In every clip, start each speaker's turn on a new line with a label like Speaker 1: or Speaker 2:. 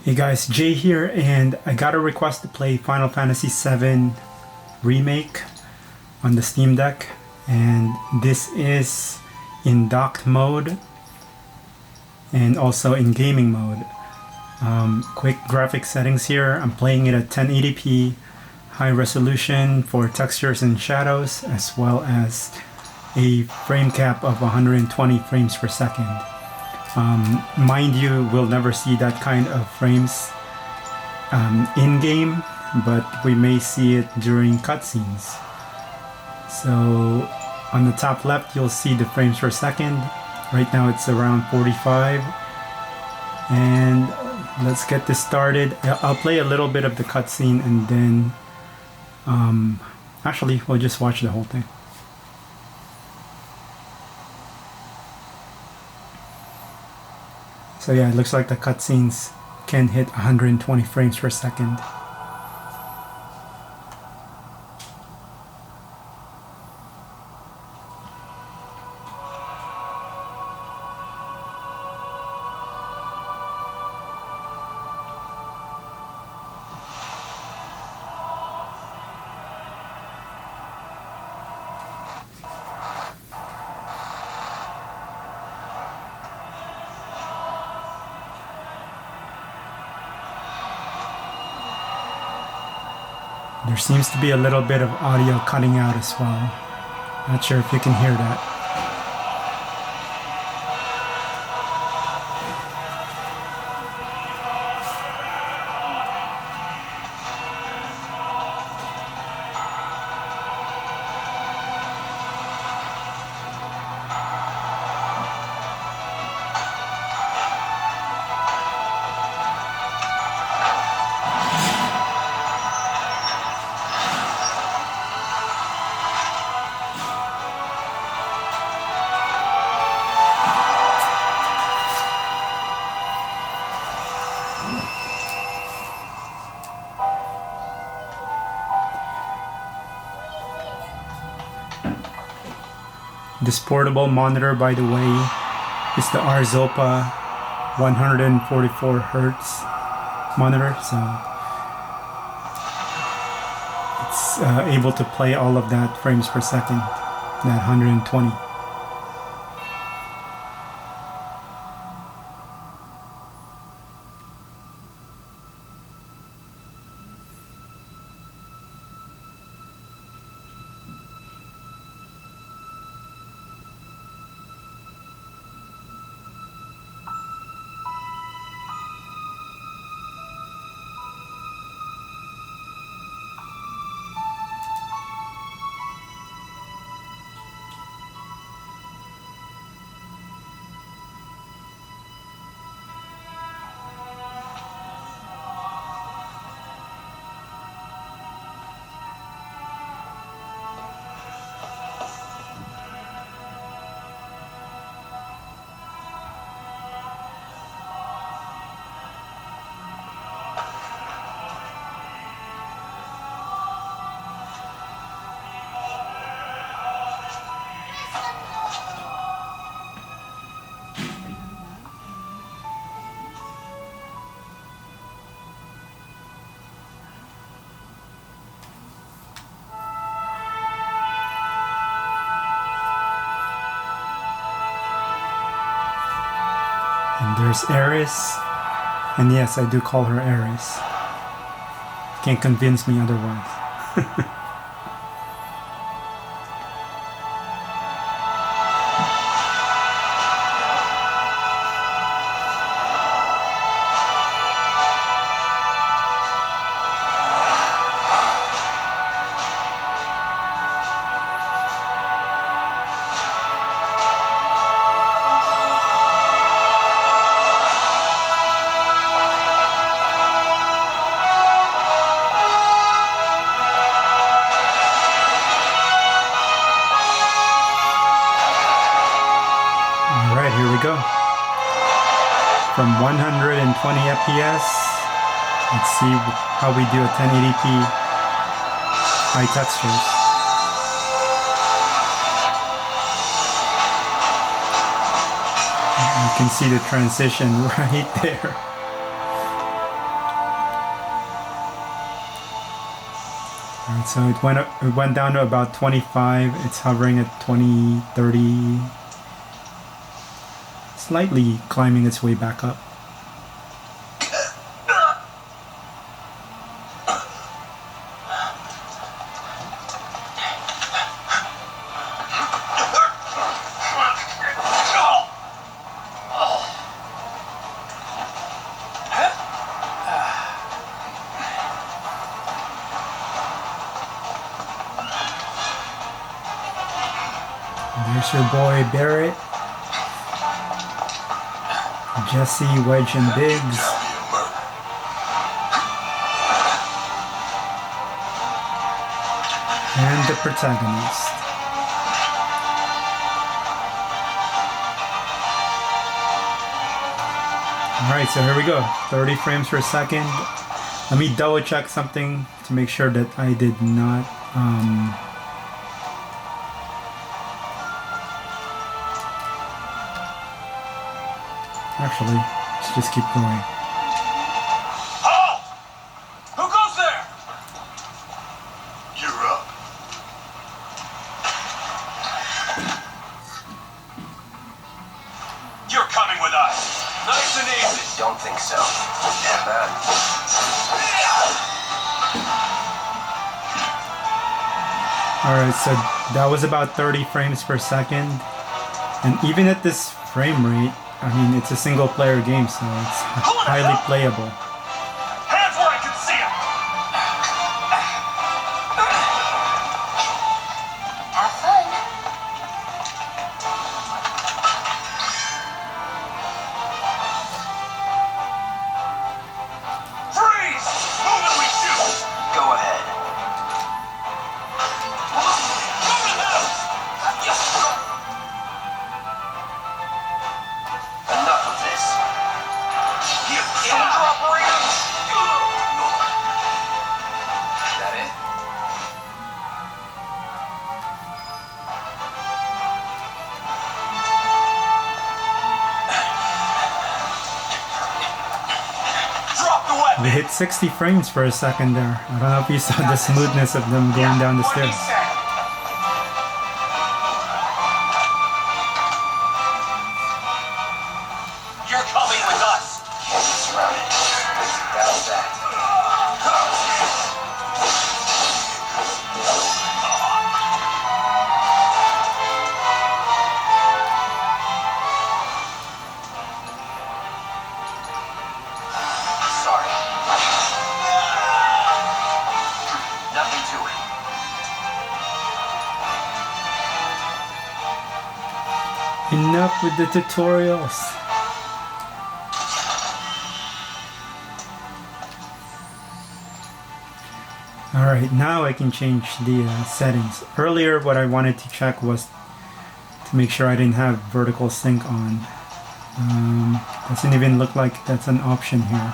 Speaker 1: Hey guys, Jay here, and I got a request to play Final Fantasy VII Remake on the Steam Deck, and this is in docked mode and also in gaming mode. Quick graphic settings here. I'm playing it at 1080p, high resolution for textures and shadows, as well as a frame cap of 120 frames per second. Mind you, we'll never see that kind of frames in-game, but we may see it during cutscenes. So on the top left, you'll see the frames per second. Right now it's around 45. And let's get this started. I'll play a little bit of the cutscene and then actually we'll just watch the whole thing. So yeah, it looks like the cutscenes can hit 120 frames per second. There seems to be a little bit of audio cutting out as well. Not sure if you can hear that. This portable monitor, by the way, is the Arzopa 144 Hertz monitor, so it's able to play all of that frames per second, that 120. And there's Ares, and yes, I do call her Ares. Can't convince me otherwise. Alright, here we go. From 120 FPS, let's see how we do at 1080p high textures. You can see the transition right there. so it went down to about 25. It's hovering at 20, 30, slightly climbing its way back up. There's your boy Barrett, Jesse, Wedge, and Biggs. And the protagonist. Alright, so here we go. 30 frames per second. Let me double check something to make sure that I did not actually, let's just keep going.
Speaker 2: Halt! Who goes there? You're up. You're coming with us. Nice and easy.
Speaker 3: Don't think so. Not bad.
Speaker 1: Alright, so that was about 30 frames per second. And even at this frame rate, I mean, it's a single player game, so it's highly playable.
Speaker 2: Hands where I can see them.
Speaker 4: Have fun.
Speaker 2: Freeze! Move and we shoot.
Speaker 3: Go ahead. Enough of this.
Speaker 2: You soldier operator!
Speaker 3: That it?
Speaker 2: Drop the weapon!
Speaker 1: We hit 60 frames per second there. I don't know if you saw the smoothness of them going down the stairs.
Speaker 2: You're coming with us.
Speaker 3: Can't be surrounded. That's that. Sorry. Nothing to it.
Speaker 1: Enough with the tutorials. Alright, now I can change the settings. Earlier what I wanted to check was to make sure I didn't have vertical sync on. Doesn't even look like that's an option here.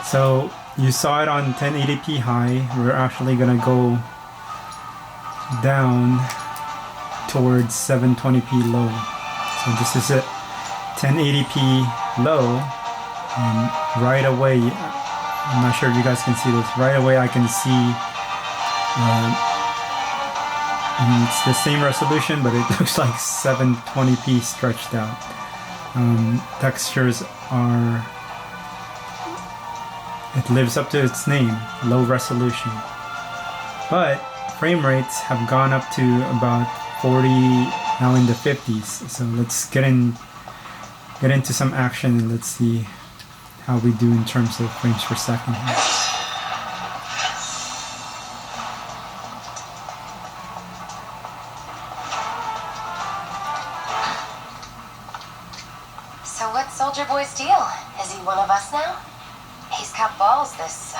Speaker 1: So you saw it on 1080p high. We're actually gonna go down towards 720p low. So this is it, 1080p low. Right away, I'm not sure if you guys can see this, right away I can see and it's the same resolution, but it looks like 720p stretched out. Textures are, it lives up to its name, low resolution. But frame rates have gone up to about 40, now in the 50s. So let's get into some action and let's see how we do in terms of frames per second here.
Speaker 4: So what's Soldier Boy's deal? Is he one of us now? He's got balls, this,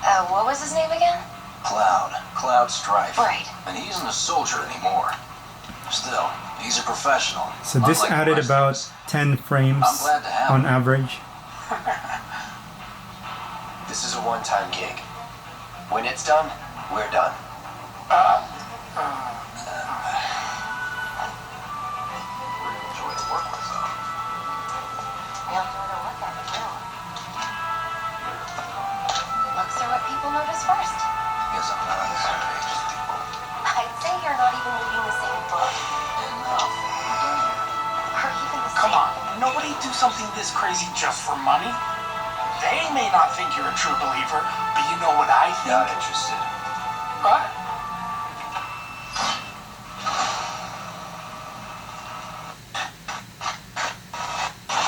Speaker 4: what was his name again?
Speaker 3: Cloud Strife.
Speaker 4: Right.
Speaker 3: And he isn't a soldier anymore. Still, he's a professional.
Speaker 1: So this
Speaker 3: Unlike the
Speaker 1: added
Speaker 3: rest of
Speaker 1: about
Speaker 3: us.
Speaker 1: 10 frames
Speaker 3: I'm glad to have
Speaker 1: on
Speaker 3: him.
Speaker 1: average.
Speaker 3: This is a one-time gig. When it's done, we're done. Really enjoy the work with, though.
Speaker 4: We'll do the look at it, too.
Speaker 2: come on. Nobody do something this crazy just for money. They may not think you're a true believer, but you know what I think?
Speaker 3: Not interested.
Speaker 2: What?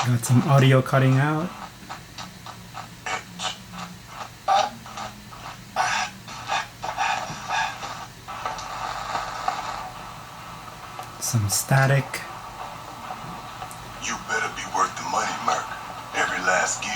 Speaker 1: Got some audio cutting out. Some static.
Speaker 5: You better be worth the money, Merc. Every last gill.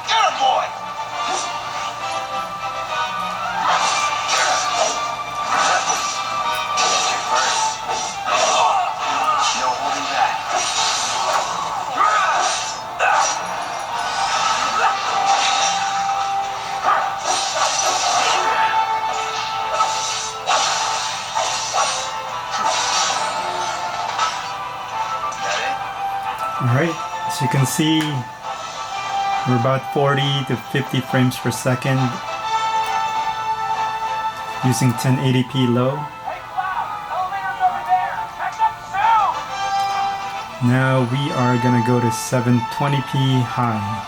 Speaker 2: Get him, boy!
Speaker 3: You're first. No holding back. That
Speaker 1: Alright, as you can see, we're about 40 to 50 frames per second using 1080p low.
Speaker 2: Hey, Cloud! Elevator's over there! Catch up soon!
Speaker 1: Now we are gonna go to 720p high.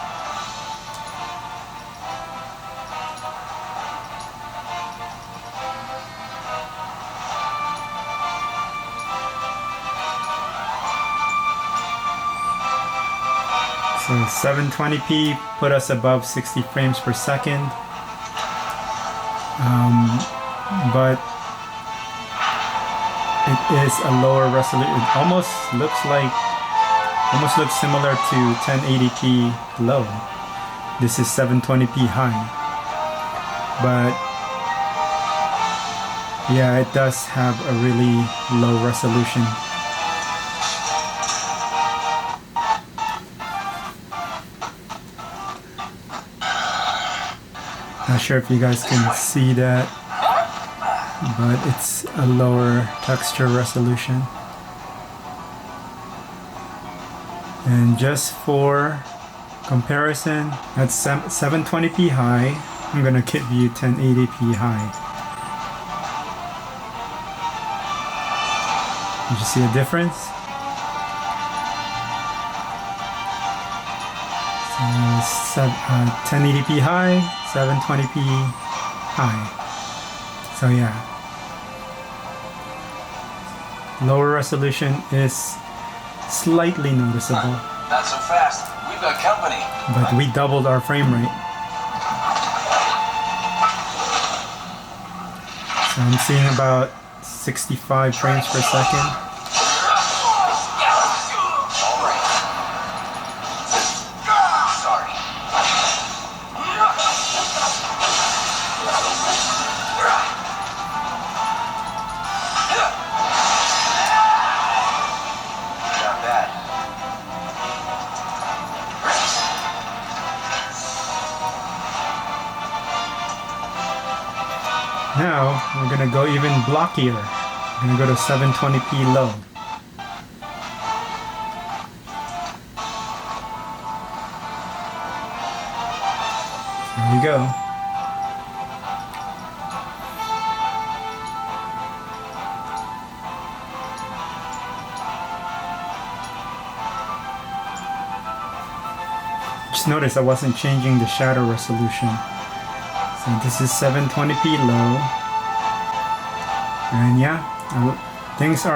Speaker 1: So 720p put us above 60 frames per second. But it is a lower resolution. It almost looks similar to 1080p low. This is 720p high. But yeah, it does have a really low resolution. Not sure if you guys can see that, but it's a lower texture resolution. And just for comparison, at 720p high, I'm gonna give you 1080p high. Did you see a difference? So 1080p high, 720p high. So yeah, lower resolution is slightly noticeable,
Speaker 3: Not so fast. We've got company.
Speaker 1: but we doubled our frame rate. So I'm seeing about 65 frames per second.
Speaker 3: All right. Sorry. Not bad.
Speaker 1: Now we're gonna go even blockier. We're gonna go to 720p low. There you go. Just notice I wasn't changing the shadow resolution. So this is 720p low. And yeah, things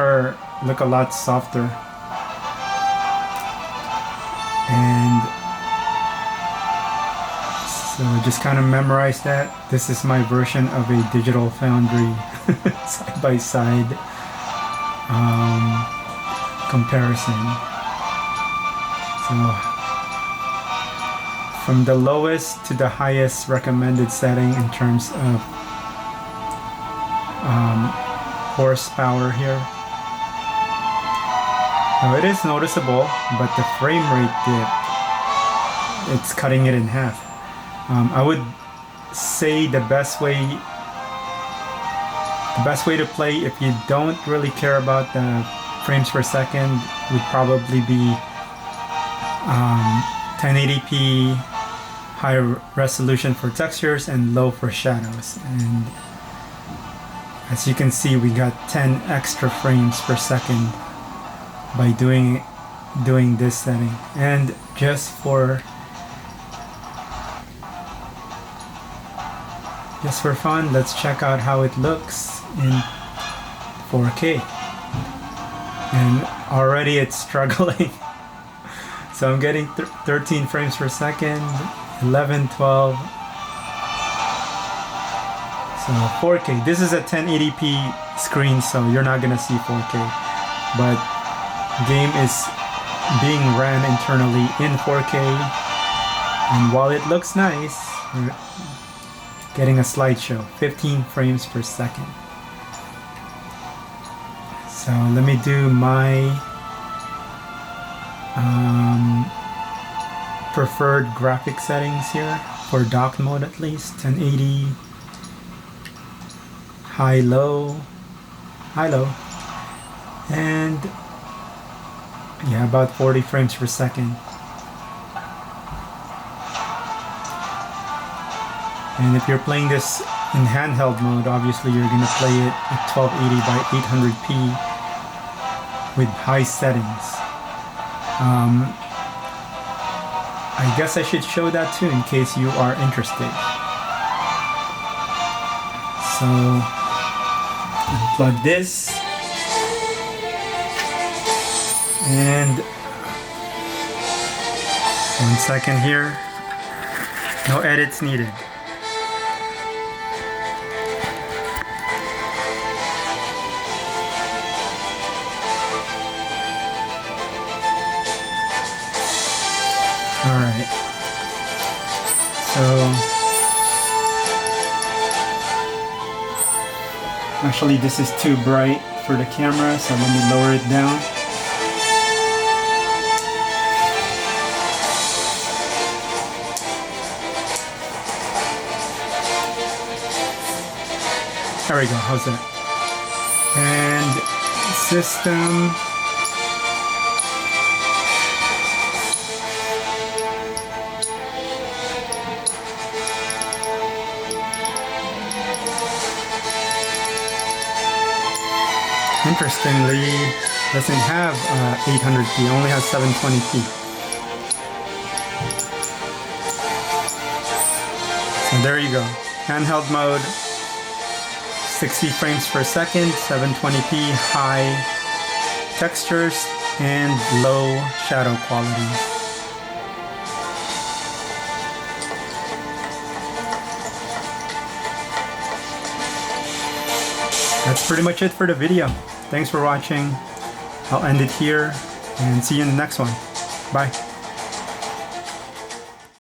Speaker 1: look a lot softer. And so just kind of memorize that. This is my version of a Digital Foundry side by side comparison. So from the lowest to the highest recommended setting in terms of horsepower here. Now it is noticeable, but the frame rate dip, it's cutting it in half. I would say the best way to play if you don't really care about the frames per second would probably be 1080p high resolution for textures and low for shadows. And as you can see, we got 10 extra frames per second by doing this setting. And just for fun, let's check out how it looks in 4K. And already it's struggling. So I'm getting 13 frames per second, 11, 12. So 4K. This is a 1080p screen, so you're not gonna see 4K. But game is being ran internally in 4K, and while it looks nice, we're getting a slideshow, 15 frames per second. So let me do my preferred graphic settings here for dock mode, at least 1080, high low, and yeah, about 40 frames per second. And if you're playing this in handheld mode, obviously you're gonna play it at 1280 by 800p with high settings. I guess I should show that too in case you are interested. So unplug this, and 1 second here, no edits needed. Alright, so actually this is too bright for the camera, so let me lower it down. There we go, how's that? And system. Interestingly, doesn't have 800p, only has 720p. So there you go. Handheld mode, 60 frames per second, 720p, high textures, and low shadow quality. That's pretty much it for the video. Thanks for watching. I'll end it here and see you in the next one. Bye.